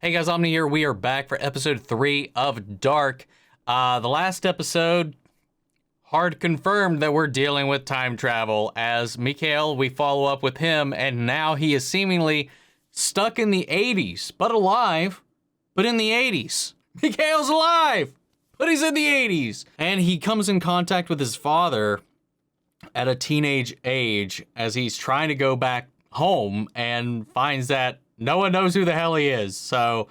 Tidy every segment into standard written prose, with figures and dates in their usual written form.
Hey guys, Omni here. We are back for episode 3 of Dark. The last episode, hard confirmed that we're dealing with time travel. As Mikhail, we follow up with him, and now he is seemingly stuck in the 80s, but alive, but in the 80s. Mikhail's alive, but he's in the 80s. And he comes in contact with his father at a teenage age as he's trying to go back home and finds that no one knows who the hell he is. So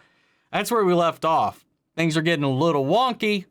that's where we left off. Things are getting a little wonky,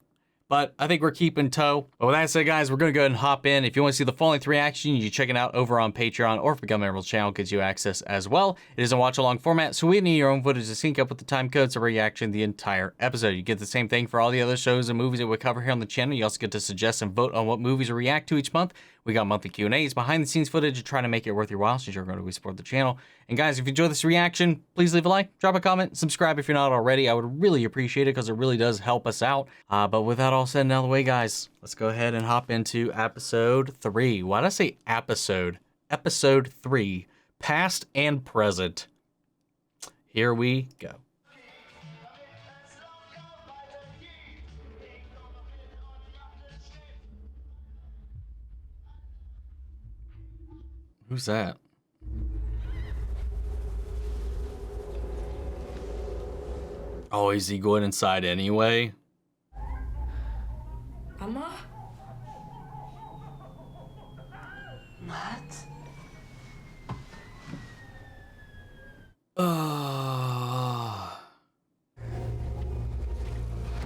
but I think we're keeping toe. But with that said, guys, we're going to go ahead and hop in. If you want to see the full length reaction, you can check it out over on Patreon, or if you become a member of the channel, it gives you access as well. It is a watch-along format, so we need your own footage to sync up with the time codes of reaction the entire episode. You get the same thing for all the other shows and movies that we cover here on the channel. You also get to suggest and vote on what movies we react to each month. We got monthly Q&As, behind-the-scenes footage to try to make it worth your while, since you're going to support the channel. And guys, if you enjoy this reaction, please leave a like, drop a comment, subscribe if you're not already. I would really appreciate it because it really does help us out. But with that all said and out of the way, guys, let's go ahead and hop into episode 3. Why did I say episode? Episode 3, past and present. Here we go. Who's that? Oh, is he going inside anyway? Mama? What?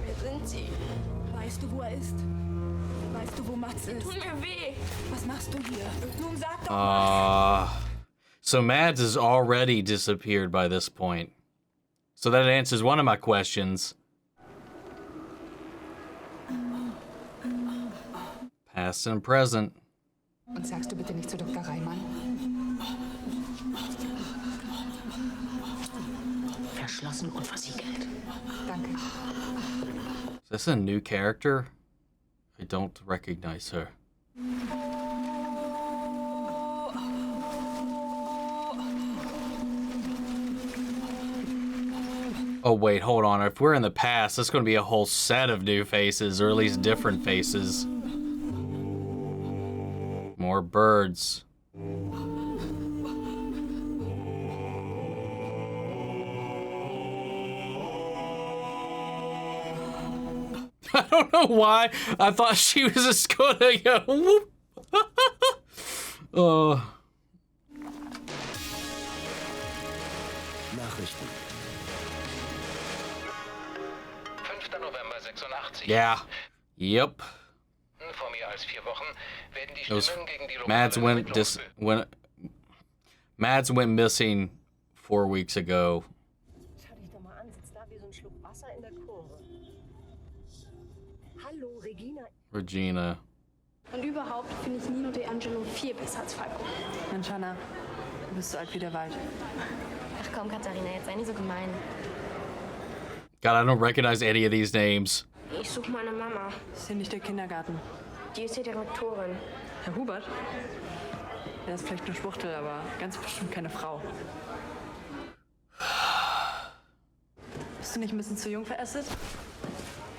Wer sind Sie? Weißt du, wo er ist? Weißt du, wo Mats ist? Tut mir weh. Was machst du hier? Nun sag doch was. So Mads has already disappeared by this point. So that answers one of my questions. Past and present. Und sagst du bitte nicht zu Dr. Reimann? Verschlossen und versiegelt. Danke. Is this a new character? I don't recognize her. Oh wait, hold on. If we're in the past, that's going to be a whole set of new faces, or at least different faces. More birds. I don't know why. I thought she was just gonna go whoop. Nachrichten. 5. November 86. Yeah. Yep. Vor mehr als 4 Wochen werden die It was Stimmen gegen die Mads went missing 4 weeks ago. Schau dich doch mal an, sitzt da wie so ein Schluck Wasser in der Kurve. Hallo, Regina. Und überhaupt finde ich Nino D'Angelo viel besser als Falco. Mensch, Hanna, du bist so alt wie der Wald. Ach komm, Katharina, jetzt sei nicht so gemein. God, I don't recognize any of these names. Ich suche meine Mama. Ist hier nicht der Kindergarten? Die ist hier Direktorin. Herr Hubert? Er ist vielleicht eine Schwuchtel, aber ganz bestimmt keine Frau. Bist du nicht ein bisschen zu jung für Acid?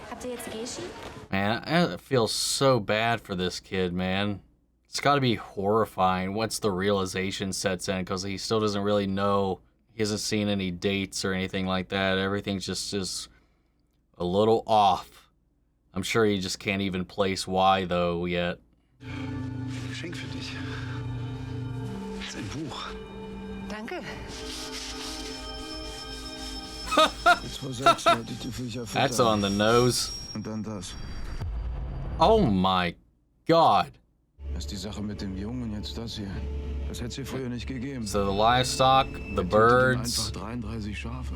Habt ihr jetzt Geschi? Man, I feel so bad for this kid, man. It's got to be horrifying once the realization sets in, because he still doesn't really know. He hasn't seen any dates or anything like that. Everything's just a little off. I'm sure he just can't even place why, though, yet. Geschenk für dich. Das ist ein Buch. Danke. Jetzt vor 6 wollte ich die Viecher füttern. That's on the nose. Und dann das. Oh my God. Erst die Sache mit dem Jungen, jetzt das hier. Das hätte es hier früher nicht gegeben. So the livestock, the birds. Einfach 33 Schafe.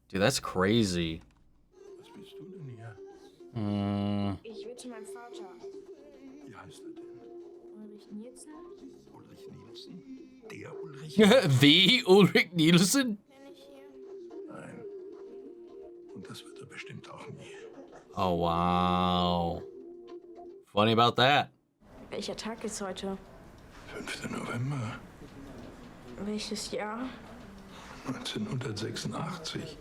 Dude, that's crazy. Was willst du denn hier? Ich will zu meinem Vater. Wie heißt er denn? Ulrich Nielsen? Ulrich Nielsen? Der Ulrich? The Ulrich Nielsen? Bin ich hier? Nein. Und das wird er bestimmt auch nie. Oh, wow. Funny about that. Welcher Tag ist heute? 5. November. Welches Jahr? 1986.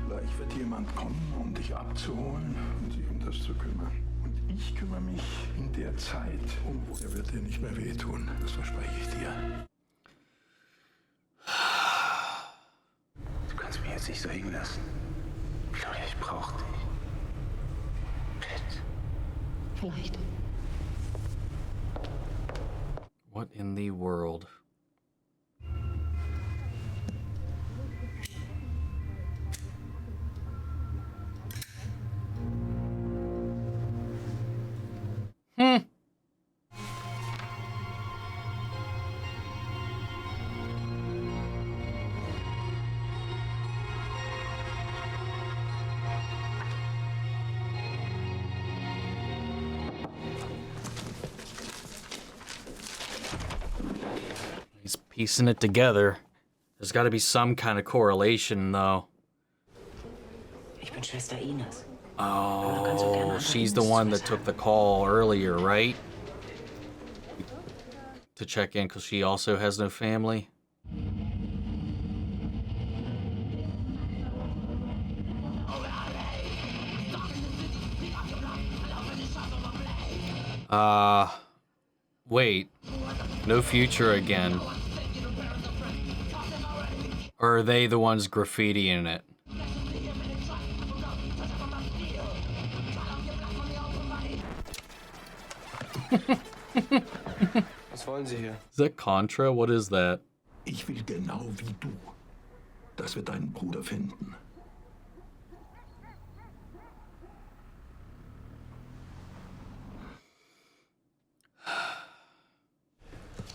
Gleich wird jemand kommen, dich abzuholen und sich das zu kümmern. Und ich kümmere mich in der Zeit er wird dir nicht mehr wehtun. Das verspreche ich dir. Du kannst mich jetzt nicht so hängen lassen. Claudia, ich brauche dich. Bitte. Vielleicht. What in the world? He's piecing it together. There's got to be some kind of correlation, though. Ich bin Schwester Ines. Oh, she's the one that took the call earlier, right? To check in because she also has no family. Wait. No future again. Or are they the ones graffitiing it? Was wollen Sie hier? Is that Contra? What is that? Ich will genau wie du, dass wir deinen Bruder finden.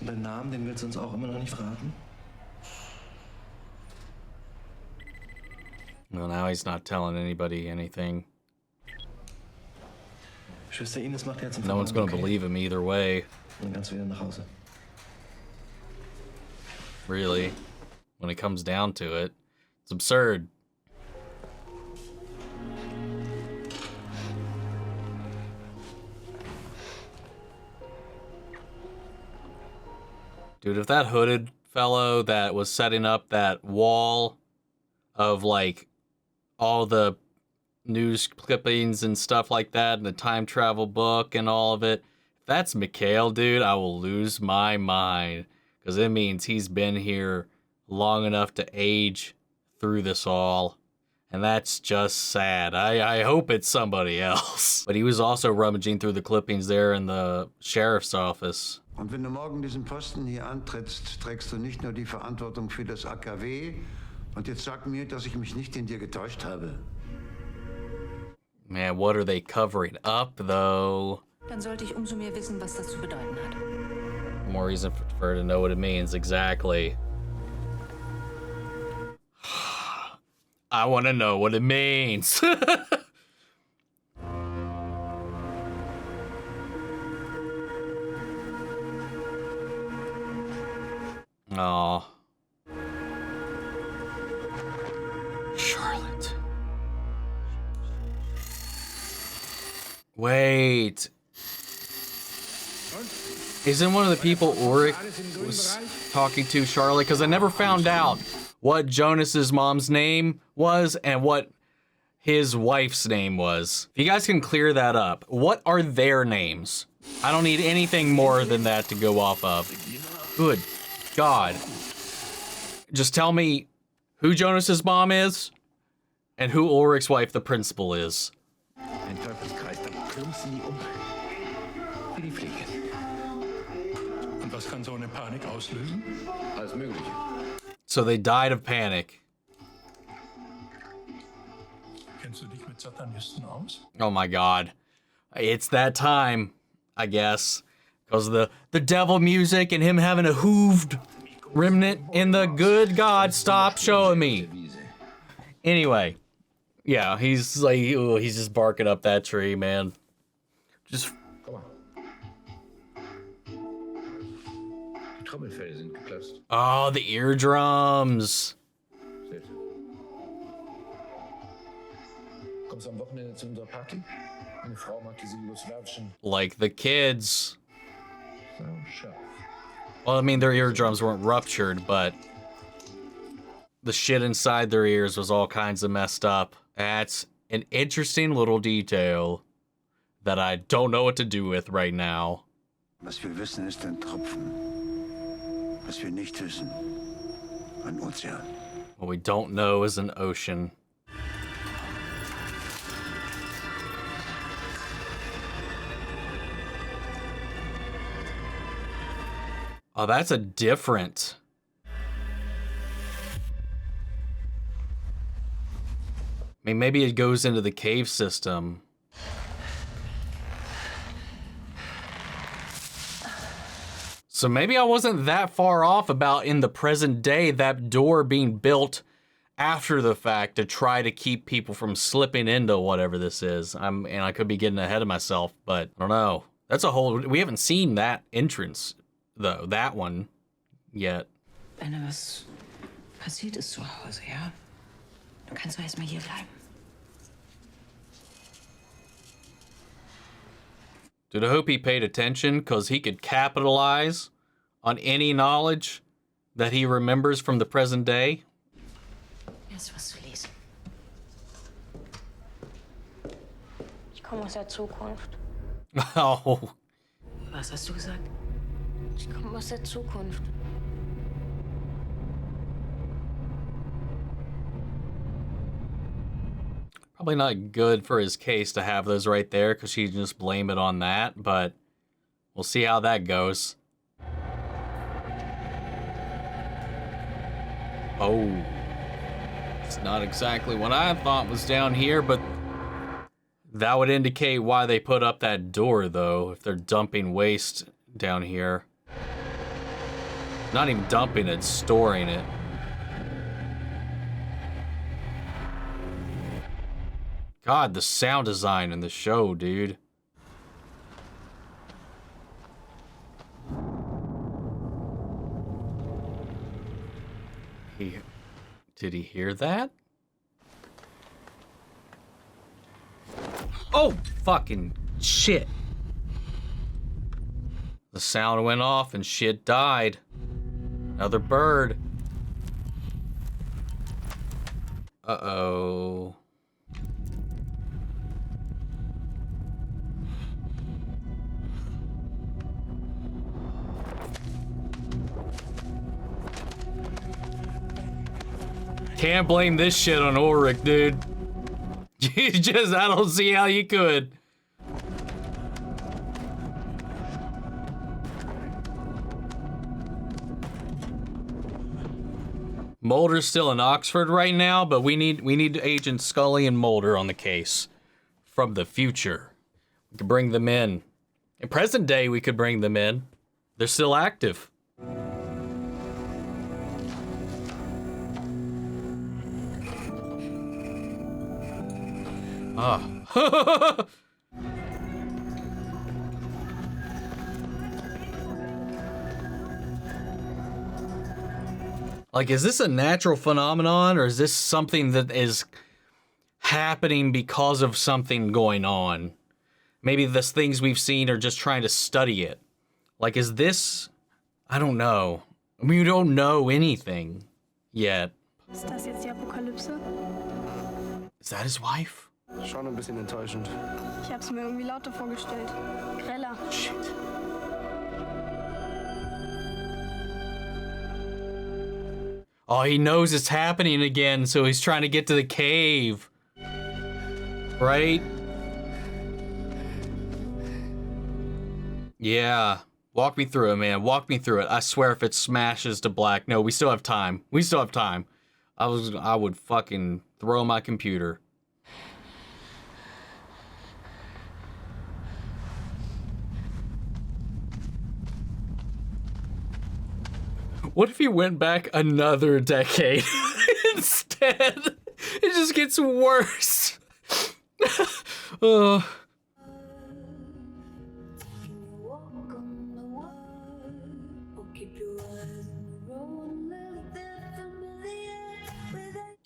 Den Namen, den willst du uns auch immer noch nicht verraten? Well, now he's not telling anybody anything. Schwester Ines macht jetzt einen No one's gonna believe him either way. Dann kannst du wieder nach Hause. Really. When it comes down to it. It's absurd. Dude, if that hooded fellow that was setting up that wall of, like, all the news clippings and stuff like that, and the time travel book and all of it, if that's Mikhail, dude, I will lose my mind. Because it means he's been here long enough to age through this all. And that's just sad. I hope it's somebody else. But he was also rummaging through the clippings there in the sheriff's office. Und wenn du morgen diesen Posten hier antrittst, trägst du nicht nur die Verantwortung für das AKW. Und jetzt sag mir, dass ich mich nicht in dir getäuscht habe. Man, what are they covering up, though? Dann sollte ich umso mehr wissen, was das zu bedeuten hat. More reason for her to know what it means, exactly. I want to know what it means. Aw. Charlotte. Wait. Isn't one of the people Ulrich was talking to Charlotte? Because I never found out what Jonas's mom's name was and what his wife's name was. If you guys can clear that up, what are their names? I don't need anything more than that to go off of. Good God. Just tell me who Jonas's mom is and who Ulrich's wife, the principal, is. Ein Teufelskreis, da plumpsen die wie die Fliege. Und was kann so eine Panik auslösen? Alles Mögliche. So they died of panic. Kennst du dich mit Satanisten aus? Oh my God. It's that time, I guess. Because of the devil music and him having a hooved remnant in the good God, stop showing me. Anyway, yeah, he's like, ooh, he's just barking up that tree, man. Just. Die Trommelfelle sind geplatzt. Oh, the eardrums. Kommst am Wochenende zu unserer Party? Meine Frau mag diese jugoslawischen. Like the kids. So scharf. Well, I mean, their eardrums weren't ruptured, but the shit inside their ears was all kinds of messed up. That's an interesting little detail that I don't know what to do with right now. Was wir wissen, ist ein Tropfen. Was wir nicht wissen, ein Ozean. What we don't know is an ocean. Oh, that's a different... I mean, maybe it goes into the cave system. So maybe I wasn't that far off about in the present day that door being built after the fact to try to keep people from slipping into whatever this is. And I could be getting ahead of myself, but I don't know. That's a whole... We haven't seen that entrance, though, that one, yet. Wenn da was passiert ist zu Hause, ja? Du kannst doch erstmal hier bleiben. Dude, I hope he paid attention, because he could capitalize on any knowledge that he remembers from the present day. Jetzt was zu lesen. Ich komme aus der Zukunft. Oh. Was hast du gesagt? Ich komme aus der Zukunft. Probably not good for his case to have those right there, because he can just blame it on that, but we'll see how that goes. Oh. It's not exactly what I thought was down here, but that would indicate why they put up that door, though, if they're dumping waste down here. Not even dumping it, storing it. God, the sound design in the show, dude. Did he hear that? Oh, fucking shit. The sound went off and shit died. Another bird. Uh-oh. Can't blame this shit on Ulrich, dude. You just, I don't see how you could. Mulder's still in Oxford right now, but we need Agent Scully and Mulder on the case from the future. We could bring them in. In present day, we could bring them in. They're still active. Ah. Like, is this a natural phenomenon, or is this something that is happening because of something going on? Maybe the things we've seen are just trying to study it. Like, is this... I don't know. I mean, we don't know anything yet. Ist das jetzt die Apokalypse? Is that his wife? Schon ein bisschen enttäuschend. Ich hab's mir irgendwie lauter vorgestellt. Greller. Shit. Oh, he knows it's happening again, so he's trying to get to the cave. Right? Yeah. Walk me through it, man. Walk me through it. I swear if it smashes to black. No, we still have time. We still have time. I would fucking throw my computer. What if he went back another decade instead? It just gets worse. Oh.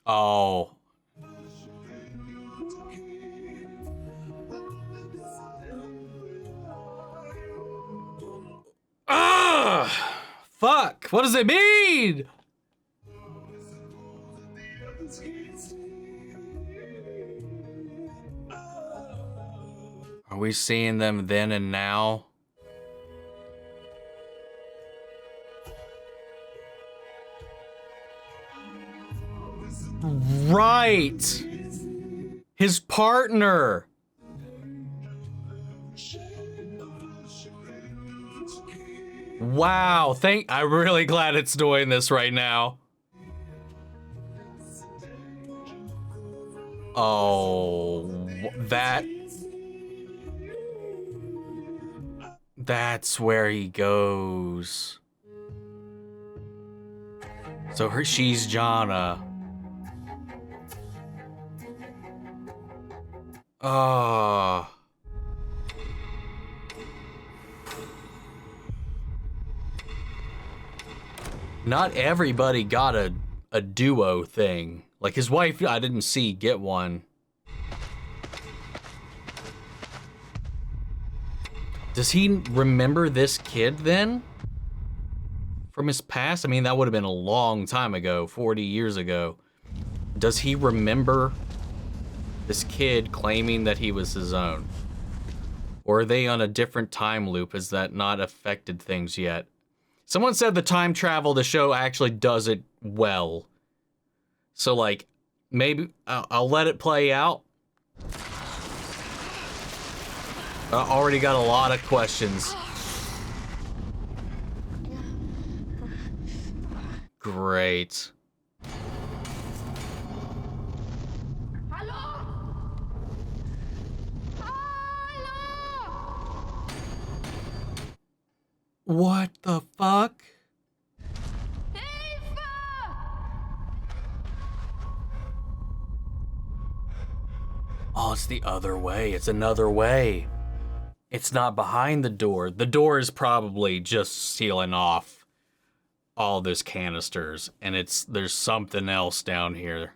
Ah! fuck? What does it mean? Are we seeing them then and now? Right! His partner! Wow, I'm really glad it's doing this right now. Oh, that's where he goes. So she's Jana. Oh. Not everybody got a duo thing. Like his wife, I didn't see get one. Does he remember this kid then? From his past? I mean, that would have been a long time ago, 40 years ago. Does he remember this kid claiming that he was his own? Or are they on a different time loop? Has that not affected things yet? Someone said the time travel, the show actually does it well. So, like, maybe I'll let it play out. I already got a lot of questions. Great. What the fuck? Oh, it's the other way. It's another way. It's not behind the door. The door is probably just sealing off all those canisters, and there's something else down here.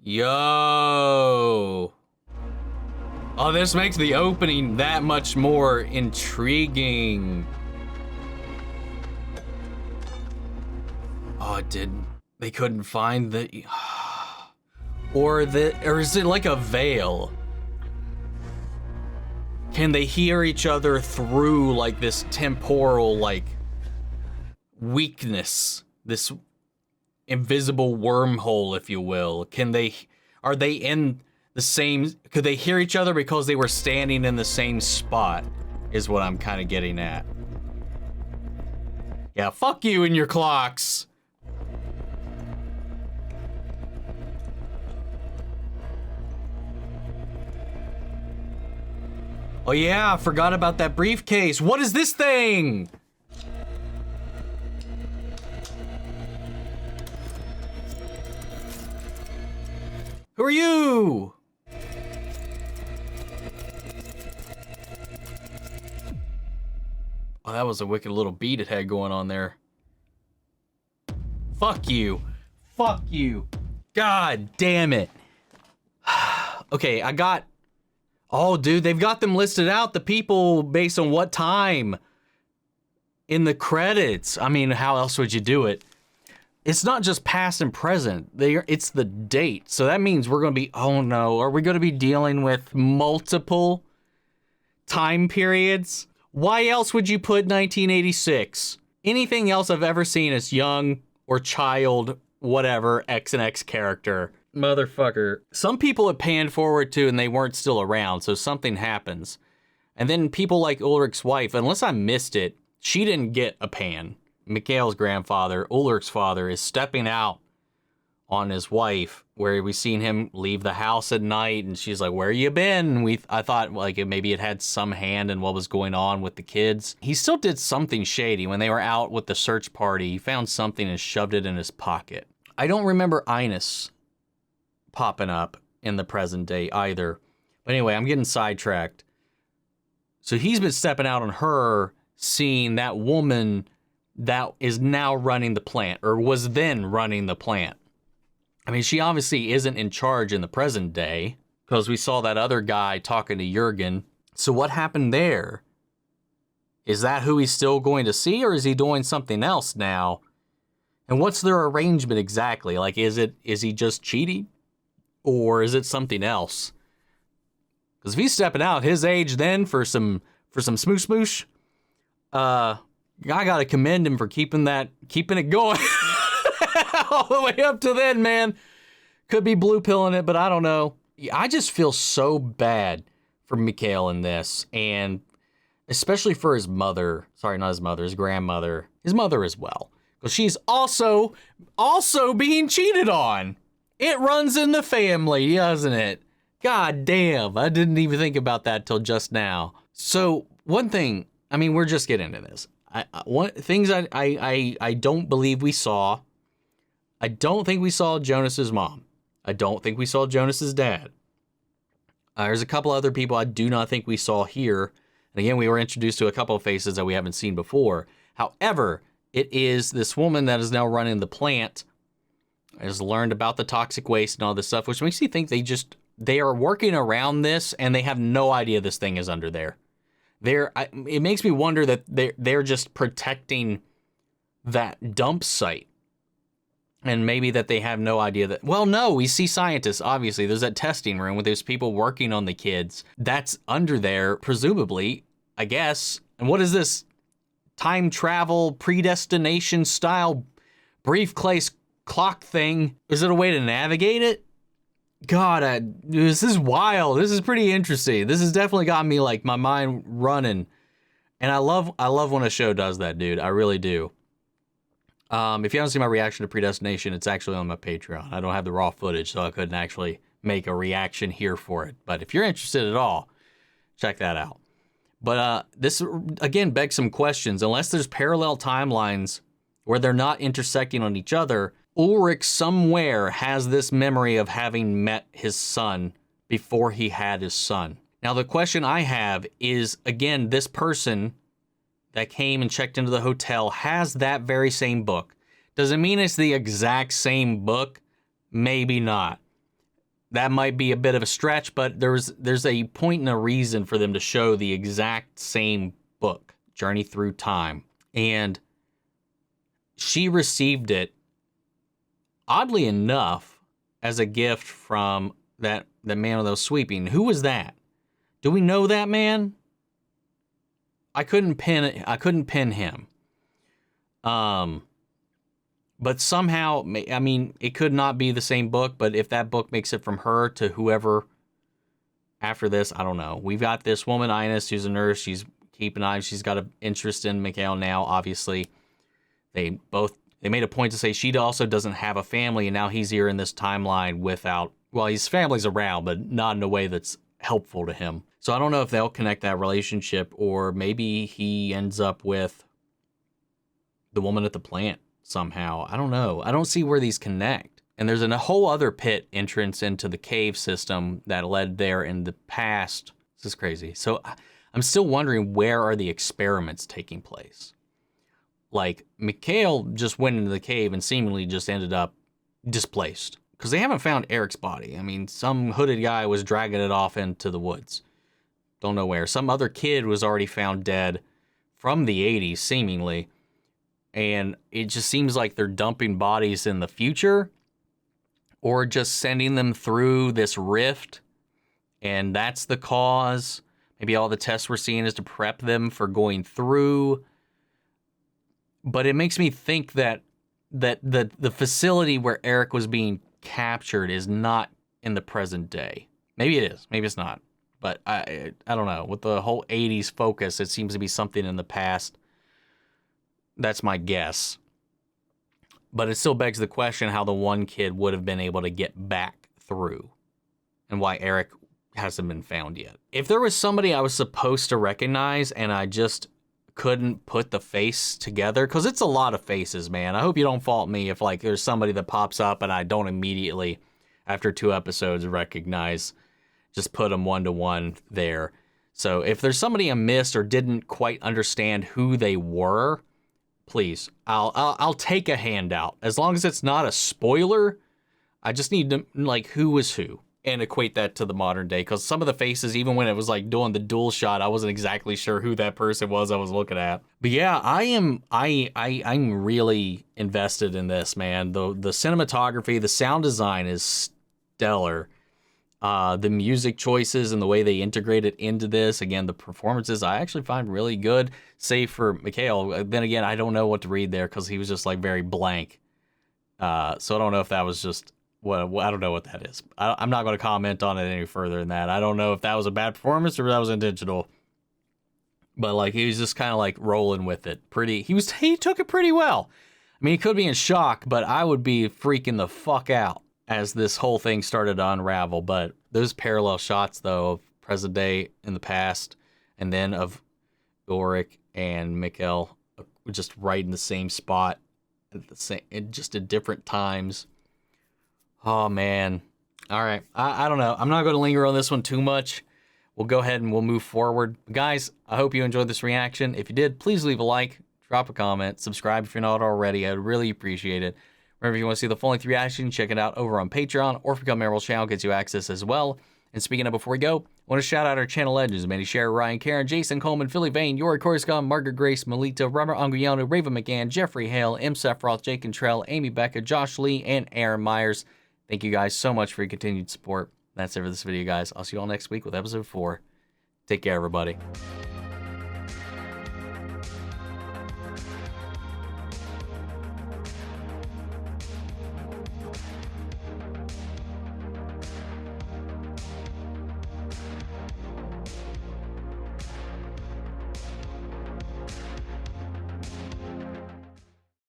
Yo. Oh, this makes the opening that much more intriguing. Oh, they couldn't find the, or is it like a veil? Can they hear each other through like this temporal like weakness, this invisible wormhole, if you will? Are they in the same, could they hear each other because they were standing in the same spot, is what I'm kind of getting at. Yeah, fuck you and your clocks. Oh yeah, I forgot about that briefcase. What is this thing? Who are you? Oh, that was a wicked little beat it had going on there. Fuck you. Fuck you. God damn it. Okay, oh, dude, they've got them listed out, the people, based on what time in the credits. I mean, how else would you do it? It's not just past and present. It's the date. So that means we're going to be, oh no, are we going to be dealing with multiple time periods? Why else would you put 1986? Anything else I've ever seen as young or child, whatever, X and X character. Motherfucker. Some people it panned forward to and they weren't still around, so something happens. And then people like Ulrich's wife, unless I missed it, she didn't get a pan. Mikhail's grandfather, Ulrich's father, is stepping out on his wife, where we seen him leave the house at night, and she's like, where you been? I thought like maybe it had some hand in what was going on with the kids. He still did something shady. When they were out with the search party, he found something and shoved it in his pocket. I don't remember Ines popping up in the present day either. But anyway, I'm getting sidetracked. So he's been stepping out on her, seeing that woman that is now running the plant, or was then running the plant. I mean, she obviously isn't in charge in the present day because we saw that other guy talking to Jurgen. So what happened there? Is that who he's still going to see, or is he doing something else now? And what's their arrangement exactly? Like, is he just cheating, or is it something else? Because if he's stepping out his age then for some smoosh smoosh, I gotta commend him for keeping it going all the way up to then, man. Could be blue pilling it, but I don't know. I just feel so bad for Mikhail in this, and especially for his mother. Sorry, not his mother, his grandmother. His mother as well. Because she's also being cheated on. It runs in the family, doesn't it? God damn, I didn't even think about that till just now. So, one thing, I mean, we're just getting into this. I don't believe we saw. I don't think we saw Jonas's mom. I don't think we saw Jonas's dad. There's a couple other people I do not think we saw here. And again, we were introduced to a couple of faces that we haven't seen before. However, it is this woman that is now running the plant, has learned about the toxic waste and all this stuff, which makes you think they are working around this and they have no idea this thing is under there. It makes me wonder that they're just protecting that dump site. And maybe that they have no idea that, well, no, we see scientists, obviously. There's that testing room where there's people working on the kids. That's under there, presumably, I guess. And what is this time travel, predestination style briefcase clock thing? Is it a way to navigate it? God, this is wild. This is pretty interesting. This has definitely got me, like, my mind running. And I love when a show does that, dude. I really do. If you haven't seen my reaction to Predestination, it's actually on my Patreon. I don't have the raw footage, so I couldn't actually make a reaction here for it. But if you're interested at all, check that out. But this, again, begs some questions. Unless there's parallel timelines where they're not intersecting on each other, Ulrich somewhere has this memory of having met his son before he had his son. Now, the question I have is, again, this person that came and checked into the hotel has that very same book. Does it mean it's the exact same book? Maybe not. That might be a bit of a stretch, but there's a point and a reason for them to show the exact same book, Journey Through Time. And she received it, oddly enough, as a gift from that man that was sweeping. Who was that? Do we know that man? I couldn't pin him. But somehow, I mean, it could not be the same book, but if that book makes it from her to whoever after this, I don't know. We've got this woman, Ines, who's a nurse. She's keeping an eye. She's got an interest in Mikhail now, obviously. They made a point to say she also doesn't have a family, and now he's here in this timeline without, well, his family's around, but not in a way that's helpful to him. So I don't know if they'll connect that relationship, or maybe he ends up with the woman at the plant somehow. I don't know. I don't see where these connect. And there's a whole other pit entrance into the cave system that led there in the past. This is crazy. So I'm still wondering, where are the experiments taking place? Like, Mikhail just went into the cave and seemingly just ended up displaced. Because they haven't found Eric's body. I mean, some hooded guy was dragging it off into the woods. Don't know where. Some other kid was already found dead from the 80s, seemingly. And it just seems like they're dumping bodies in the future, or just sending them through this rift. And that's the cause. Maybe all the tests we're seeing is to prep them for going through. But it makes me think that the facility where Eric was being captured is not in the present day. Maybe it is. Maybe it's not. But I don't know. With the whole 80s focus, it seems to be something in the past. That's my guess. But it still begs the question how the one kid would have been able to get back through, and why Eric hasn't been found yet. If there was somebody I was supposed to recognize and I just couldn't put the face together, because it's a lot of faces, man. I hope you don't fault me if, like, there's somebody that pops up and I don't immediately, after 2 episodes, recognize. Just put them one-to-one there. So if there's somebody I missed or didn't quite understand who they were, please, I'll take a handout. As long as it's not a spoiler, I just need to, like, who was who and equate that to the modern day. Because some of the faces, even when it was, like, doing the dual shot, I wasn't exactly sure who that person was I was looking at. But yeah, I'm really invested in this, man. The cinematography, the sound design is stellar. The music choices and the way they integrate it into this, again, the performances I actually find really good, save for Mikhail. Then again, I don't know what to read there because he was just like very blank. So I don't know if that was just what I don't know what that is. I'm not going to comment on it any further than that. I don't know if that was a bad performance or if that was intentional. But like he was just kind of like rolling with it. He took it pretty well. I mean, he could be in shock, but I would be freaking the fuck out as this whole thing started to unravel. But those parallel shots, though, of present day in the past, and then of Ulrich and Mikhail just right in the same spot just at different times. Oh, man. All right. I don't know. I'm not going to linger on this one too much. We'll go ahead and we'll move forward. Guys, I hope you enjoyed this reaction. If you did, please leave a like, drop a comment, subscribe if you're not already. I'd really appreciate it. Remember, if you want to see the full length reaction, check it out over on Patreon, or if you become a member of the channel, gets you access as well. And speaking of, before we go, I want to shout out our channel legends: Mandy Scher, Ryan Karen, Jason Coleman, Philly Vane, Yori Korscom, Margaret Grace, Melita, Robert Anguiano, Raven McGann, Jeffrey Hale, M. Sephiroth, Jake Cantrell, Amy Becca, Josh Lee, and Aaron Myers. Thank you guys so much for your continued support. That's it for this video, guys. I'll see you all next week with episode 4. Take care, everybody.